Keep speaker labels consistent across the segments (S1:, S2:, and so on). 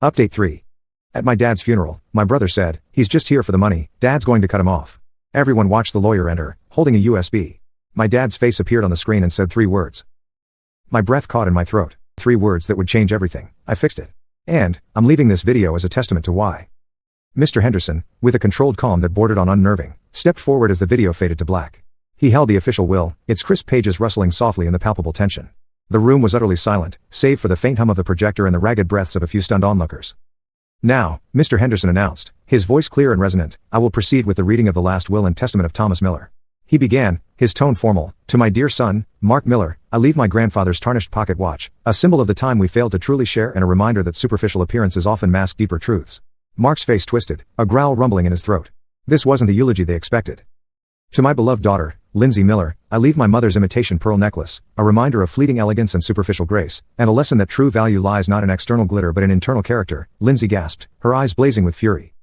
S1: Update 3. At my dad's funeral, my brother said, "He's just here for the money, Dad's going to cut him off." Everyone watched the lawyer enter, holding a USB. My dad's face appeared on the screen and said 3 words. My breath caught in my throat. 3 words that would change everything. I fixed it. And, I'm leaving this video as a testament to why. Mr. Henderson, with a controlled calm that bordered on unnerving, stepped forward as the video faded to black. He held the official will, its crisp pages rustling softly in the palpable tension. The room was utterly silent, save for the faint hum of the projector and the ragged breaths of a few stunned onlookers. "Now," Mr. Henderson announced, his voice clear and resonant, "I will proceed with the reading of the last will and testament of Thomas Miller." He began, his tone formal, "To my dear son, Mark Miller, I leave my grandfather's tarnished pocket watch, a symbol of the time we failed to truly share and a reminder that superficial appearances often mask deeper truths." Mark's face twisted, a growl rumbling in his throat. This wasn't the eulogy they expected. "To my beloved daughter, Lindsay Miller, I leave my mother's imitation pearl necklace, a reminder of fleeting elegance and superficial grace, and a lesson that true value lies not in external glitter but in internal character," Lindsay gasped, her eyes blazing with fury.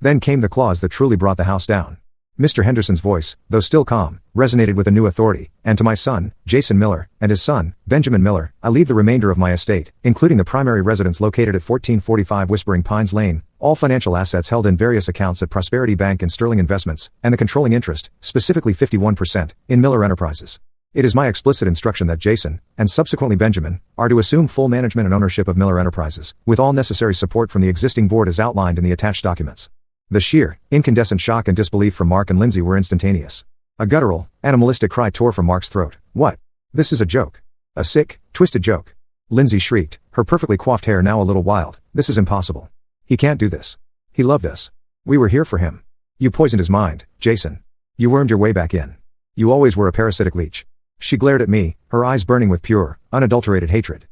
S1: Then came the clause that truly brought the house down. Mr. Henderson's voice, though still calm, resonated with a new authority. "And to my son, Jason Miller, and his son, Benjamin Miller, I leave the remainder of my estate, including the primary residence located at 1445 Whispering Pines Lane, all financial assets held in various accounts at Prosperity Bank and Sterling Investments, and the controlling interest, specifically 51%, in Miller Enterprises. It is my explicit instruction that Jason, and subsequently Benjamin, are to assume full management and ownership of Miller Enterprises, with all necessary support from the existing board as outlined in the attached documents." The sheer, incandescent shock and disbelief from Mark and Lindsay were instantaneous. A guttural, animalistic cry tore from Mark's throat. "What? This is a joke. A sick, twisted joke." Lindsay shrieked, her perfectly coiffed hair now a little wild. "This is impossible. He can't do this. He loved us. We were here for him. You poisoned his mind, Jason. You wormed your way back in. You always were a parasitic leech." She glared at me, her eyes burning with pure, unadulterated hatred.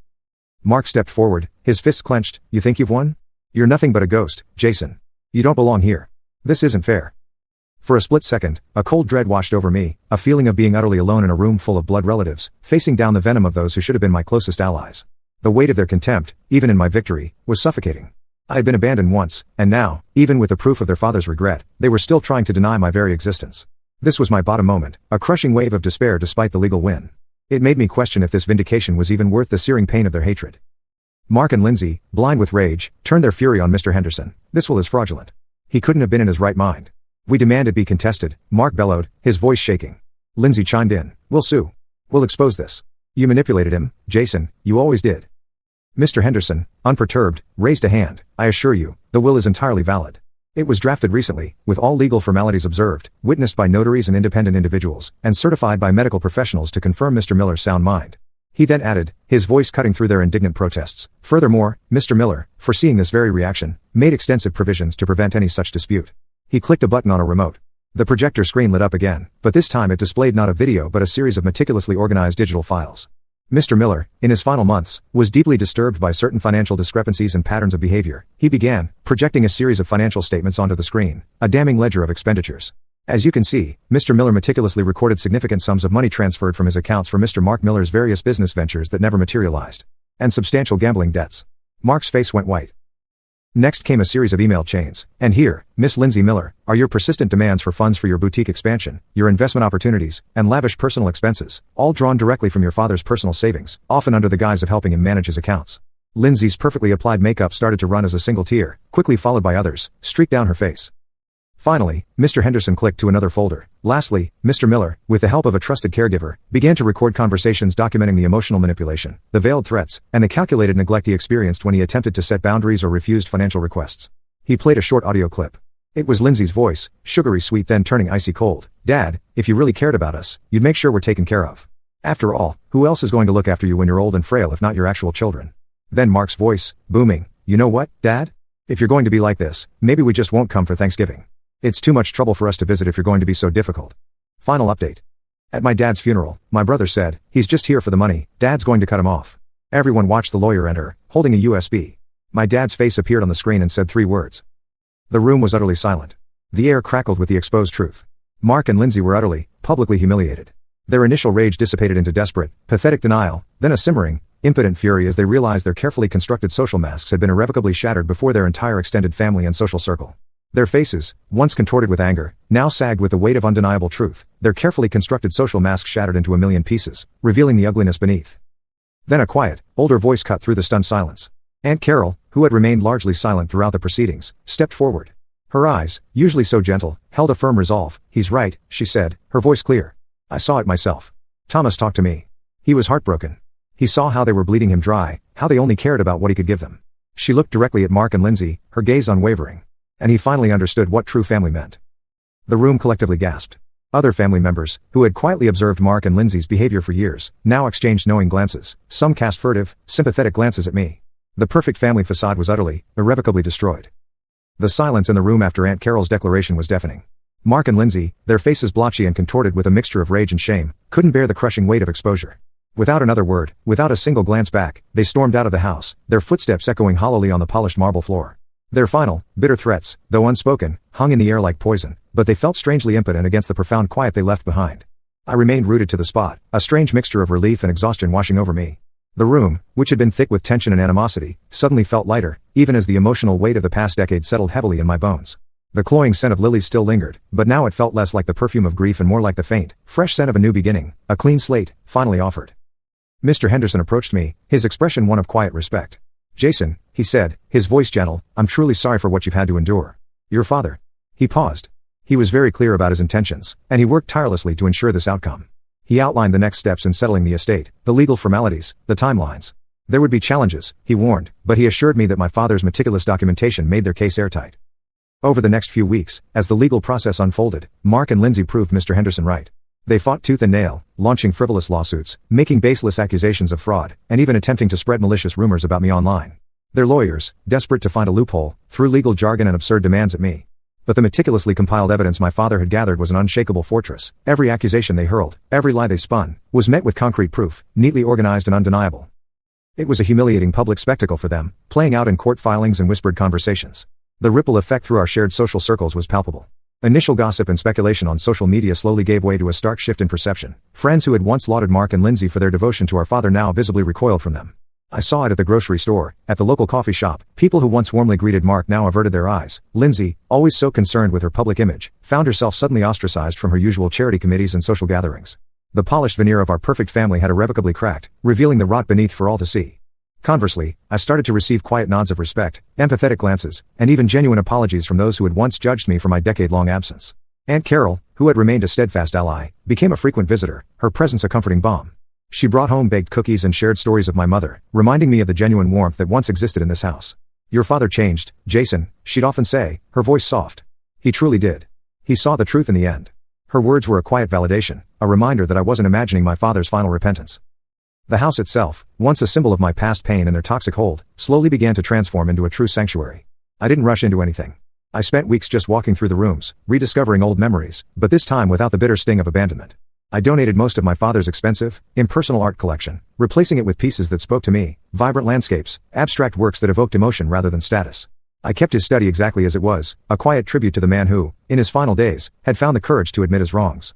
S1: Mark stepped forward, his fists clenched. "You think you've won? You're nothing but a ghost, Jason. You don't belong here. This isn't fair." For a split second, a cold dread washed over me, a feeling of being utterly alone in a room full of blood relatives, facing down the venom of those who should have been my closest allies. The weight of their contempt, even in my victory, was suffocating. I had been abandoned once, and now, even with the proof of their father's regret, they were still trying to deny my very existence. This was my bottom moment, a crushing wave of despair despite the legal win. It made me question if this vindication was even worth the searing pain of their hatred. Mark and Lindsay, blind with rage, turned their fury on Mr. Henderson. This will is fraudulent. He couldn't have been in his right mind. "We demand it be contested," Mark bellowed, his voice shaking. Lindsay chimed in. "We'll sue. We'll expose this. You manipulated him, Jason, you always did." Mr. Henderson, unperturbed, raised a hand. "I assure you, the will is entirely valid. It was drafted recently, with all legal formalities observed, witnessed by notaries and independent individuals, and certified by medical professionals to confirm Mr. Miller's sound mind." He then added, his voice cutting through their indignant protests, "Furthermore, Mr. Miller, foreseeing this very reaction, made extensive provisions to prevent any such dispute." He clicked a button on a remote. The projector screen lit up again, but this time it displayed not a video but a series of meticulously organized digital files. Mr. Miller, in his final months, was deeply disturbed by certain financial discrepancies and patterns of behavior. He began, projecting a series of financial statements onto the screen, a damning ledger of expenditures. As you can see, Mr. Miller meticulously recorded significant sums of money transferred from his accounts for Mr. Mark Miller's various business ventures that never materialized. And substantial gambling debts. Mark's face went white. Next came a series of email chains. "And here, Miss Lindsay Miller, are your persistent demands for funds for your boutique expansion, your investment opportunities, and lavish personal expenses, all drawn directly from your father's personal savings, often under the guise of helping him manage his accounts." Lindsay's perfectly applied makeup started to run as a single tear, quickly followed by others, streaked down her face. Finally, Mr. Henderson clicked to another folder. Lastly, Mr. Miller, with the help of a trusted caregiver, began to record conversations documenting the emotional manipulation, the veiled threats, and the calculated neglect he experienced when he attempted to set boundaries or refused financial requests. He played a short audio clip. It was Lindsay's voice, sugary sweet then turning icy cold. "Dad, if you really cared about us, you'd make sure we're taken care of. After all, who else is going to look after you when you're old and frail if not your actual children?" Then Mark's voice, booming, "You know what, Dad? If you're going to be like this, maybe we just won't come for Thanksgiving. It's too much trouble for us to visit if you're going to be so difficult." Final update. At my dad's funeral, my brother said, "He's just here for the money, Dad's going to cut him off." Everyone watched the lawyer enter, holding a USB. My dad's face appeared on the screen and said 3 words. The room was utterly silent. The air crackled with the exposed truth. Mark and Lindsay were utterly, publicly humiliated. Their initial rage dissipated into desperate, pathetic denial, then a simmering, impotent fury as they realized their carefully constructed social masks had been irrevocably shattered before their entire extended family and social circle. Their faces, once contorted with anger, now sagged with the weight of undeniable truth, their carefully constructed social mask shattered into a million pieces, revealing the ugliness beneath. Then a quiet, older voice cut through the stunned silence. Aunt Carol, who had remained largely silent throughout the proceedings, stepped forward. Her eyes, usually so gentle, held a firm resolve. "He's right," she said, her voice clear. I saw it myself. Thomas talked to me. He was heartbroken. He saw how they were bleeding him dry, how they only cared about what he could give them. She looked directly at Mark and Lindsay, her gaze unwavering. And he finally understood what true family meant. The room collectively gasped. Other family members, who had quietly observed Mark and Lindsay's behavior for years, now exchanged knowing glances. Some cast furtive, sympathetic glances at me. The perfect family facade was utterly, irrevocably destroyed. The silence in the room after Aunt Carol's declaration was deafening. Mark and Lindsay, their faces blotchy and contorted with a mixture of rage and shame, couldn't bear the crushing weight of exposure. Without another word, without a single glance back, they stormed out of the house, their footsteps echoing hollowly on the polished marble floor. Their final, bitter threats, though unspoken, hung in the air like poison, but they felt strangely impotent against the profound quiet they left behind. I remained rooted to the spot, a strange mixture of relief and exhaustion washing over me. The room, which had been thick with tension and animosity, suddenly felt lighter, even as the emotional weight of the past decade settled heavily in my bones. The cloying scent of lilies still lingered, but now it felt less like the perfume of grief and more like the faint, fresh scent of a new beginning, a clean slate, finally offered. Mr. Henderson approached me, his expression one of quiet respect. "Jason," he said, his voice gentle, "I'm truly sorry for what you've had to endure. Your father." He paused. He was very clear about his intentions, and he worked tirelessly to ensure this outcome. He outlined the next steps in settling the estate, the legal formalities, the timelines. There would be challenges, he warned, but he assured me that my father's meticulous documentation made their case airtight. Over the next few weeks, as the legal process unfolded, Mark and Lindsay proved Mr. Henderson right. They fought tooth and nail, launching frivolous lawsuits, making baseless accusations of fraud, and even attempting to spread malicious rumors about me online. Their lawyers, desperate to find a loophole, threw legal jargon and absurd demands at me. But the meticulously compiled evidence my father had gathered was an unshakable fortress. Every accusation they hurled, every lie they spun, was met with concrete proof, neatly organized and undeniable. It was a humiliating public spectacle for them, playing out in court filings and whispered conversations. The ripple effect through our shared social circles was palpable. Initial gossip and speculation on social media slowly gave way to a stark shift in perception. Friends who had once lauded Mark and Lindsay for their devotion to our father now visibly recoiled from them. I saw it at the grocery store, at the local coffee shop. People who once warmly greeted Mark now averted their eyes. Lindsay, always so concerned with her public image, found herself suddenly ostracized from her usual charity committees and social gatherings. The polished veneer of our perfect family had irrevocably cracked, revealing the rot beneath for all to see. Conversely, I started to receive quiet nods of respect, empathetic glances, and even genuine apologies from those who had once judged me for my decade-long absence. Aunt Carol, who had remained a steadfast ally, became a frequent visitor, her presence a comforting balm. She brought home baked cookies and shared stories of my mother, reminding me of the genuine warmth that once existed in this house. "Your father changed, Jason," she'd often say, her voice soft. "He truly did. He saw the truth in the end." Her words were a quiet validation, a reminder that I wasn't imagining my father's final repentance. The house itself, once a symbol of my past pain and their toxic hold, slowly began to transform into a true sanctuary. I didn't rush into anything. I spent weeks just walking through the rooms, rediscovering old memories, but this time without the bitter sting of abandonment. I donated most of my father's expensive, impersonal art collection, replacing it with pieces that spoke to me, vibrant landscapes, abstract works that evoked emotion rather than status. I kept his study exactly as it was, a quiet tribute to the man who, in his final days, had found the courage to admit his wrongs.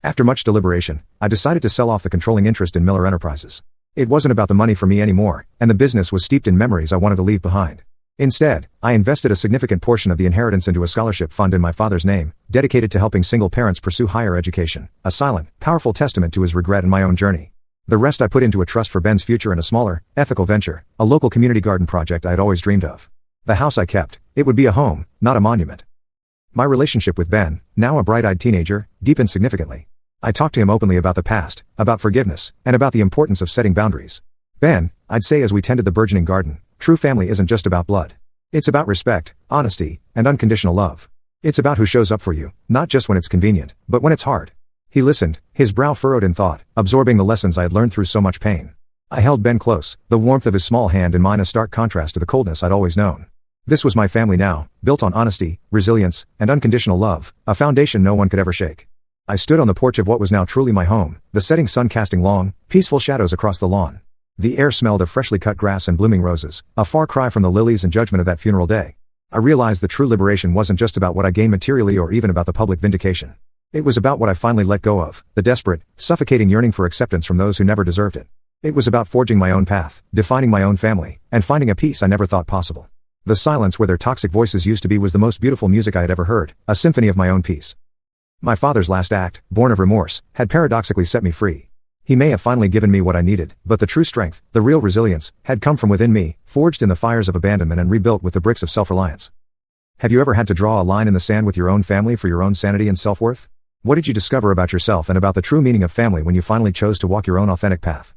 S1: After much deliberation, I decided to sell off the controlling interest in Miller Enterprises. It wasn't about the money for me anymore, and the business was steeped in memories I wanted to leave behind. Instead, I invested a significant portion of the inheritance into a scholarship fund in my father's name, dedicated to helping single parents pursue higher education, a silent, powerful testament to his regret and my own journey. The rest I put into a trust for Ben's future and a smaller, ethical venture, a local community garden project I had always dreamed of. The house I kept, it would be a home, not a monument. My relationship with Ben, now a bright-eyed teenager, deepened significantly. I talked to him openly about the past, about forgiveness, and about the importance of setting boundaries. "Ben," I'd say as we tended the burgeoning garden, "true family isn't just about blood. It's about respect, honesty, and unconditional love. It's about who shows up for you, not just when it's convenient, but when it's hard." He listened, his brow furrowed in thought, absorbing the lessons I had learned through so much pain. I held Ben close, the warmth of his small hand in mine a stark contrast to the coldness I'd always known. This was my family now, built on honesty, resilience, and unconditional love, a foundation no one could ever shake. I stood on the porch of what was now truly my home, the setting sun casting long, peaceful shadows across the lawn. The air smelled of freshly cut grass and blooming roses, a far cry from the lilies and judgment of that funeral day. I realized the true liberation wasn't just about what I gained materially or even about the public vindication. It was about what I finally let go of, the desperate, suffocating yearning for acceptance from those who never deserved it. It was about forging my own path, defining my own family, and finding a peace I never thought possible. The silence where their toxic voices used to be was the most beautiful music I had ever heard, a symphony of my own peace. My father's last act, born of remorse, had paradoxically set me free. He may have finally given me what I needed, but the true strength, the real resilience, had come from within me, forged in the fires of abandonment and rebuilt with the bricks of self-reliance. Have you ever had to draw a line in the sand with your own family for your own sanity and self-worth? What did you discover about yourself and about the true meaning of family when you finally chose to walk your own authentic path?